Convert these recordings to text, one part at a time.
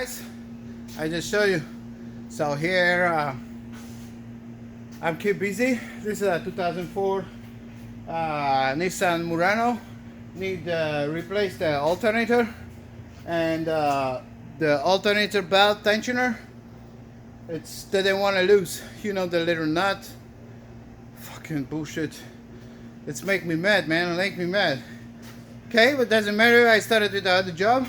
guys, I just show you. So here I'm keep busy. This is a 2004 Nissan Murano. Need replace the alternator and the alternator belt tensioner. It's didn't want to loose. You know, the little nut. Fucking bullshit. It's make me mad, man. It make me mad. Okay, but doesn't matter. I started with the other job.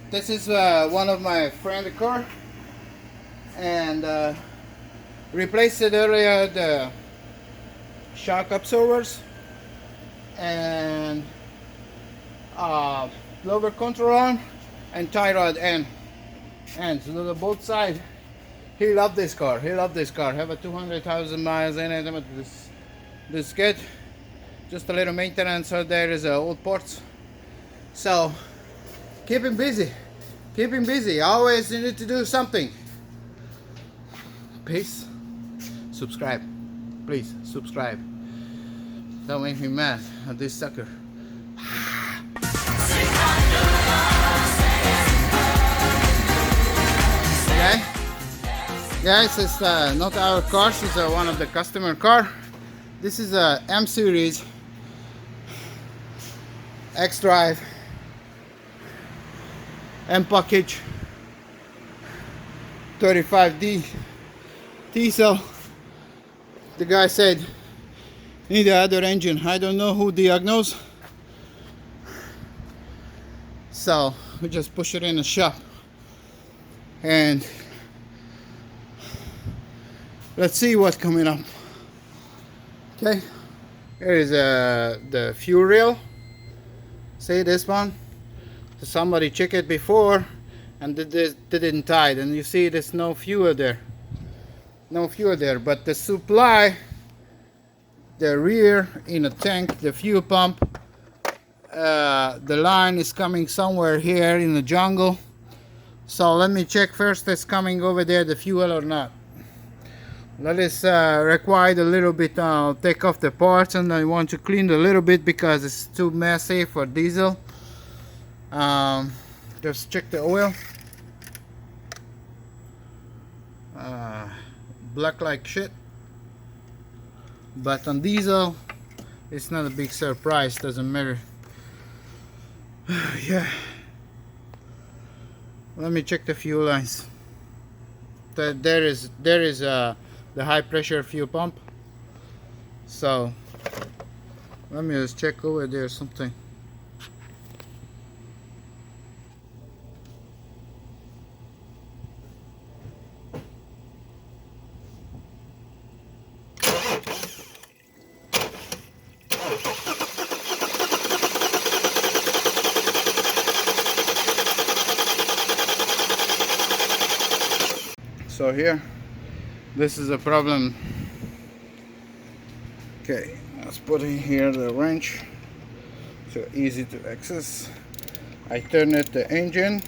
This is one of my friend's car, and replaced it earlier the shock absorbers and lower control arm and tie rod end. And so the both sides. He loved this car. He loved this car. Have a 200,000 miles in it. This good. Just a little maintenance. So there is old parts. So keep him busy. Keep him busy. Always you need to do something. Peace. Subscribe. Please subscribe. Don't make me mad at this sucker. Okay. Guys, it's not our car. It's one of the customer car. This is a M series Xdrive M package 35D diesel. The guy said need the other engine. I don't know who diagnosed, so we just push it in the shop and let's see what's coming up. Okay, here is the fuel rail. See this one? Somebody checked it before and didn't tie it, and you see there's no fuel there. No fuel there, but the supply, the rear in a tank, the fuel pump, the line is coming somewhere here in the jungle. So let me check first it's coming over there the fuel or not. Let us require a little bit, take off the parts, and I want to clean a little bit because it's too messy for diesel. Just check the oil. Black like shit, but on diesel it's not a big surprise, doesn't matter. Yeah, let me check the fuel lines. There is the high pressure fuel pump, so let me just check over there something. So here, this is a problem. Okay, let's put in here the wrench, so easy to access. I turn it the engine.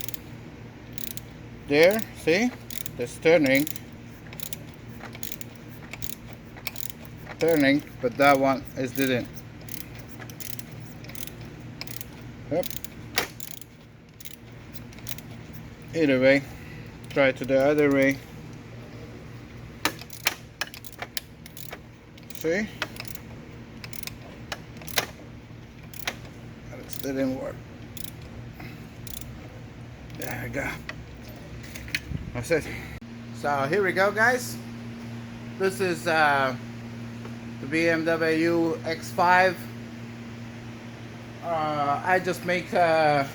There, see, that's turning, but that one is didn't. Yep. Either way, try to the other way. See? That didn't work. There we go. That's it. So here we go, guys. This is the BMW X5. I just make a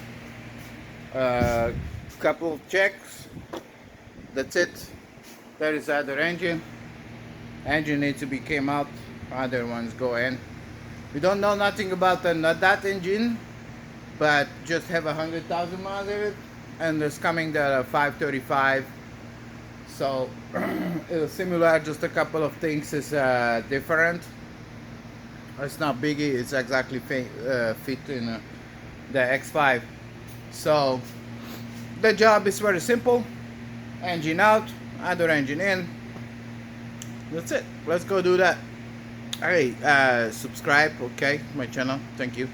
couple of checks. That's it. There is other engine. Engine needs to be came out, other ones go in. We don't know nothing about that engine, but just have 100,000 miles in it, and it's coming the 535. So it's similar, just a couple of things is different. It's not biggie, it's exactly fit in the X5. So the job is very simple. Engine out, other engine in. That's it. Let's go do that. Hey, subscribe, okay, my channel. Thank you.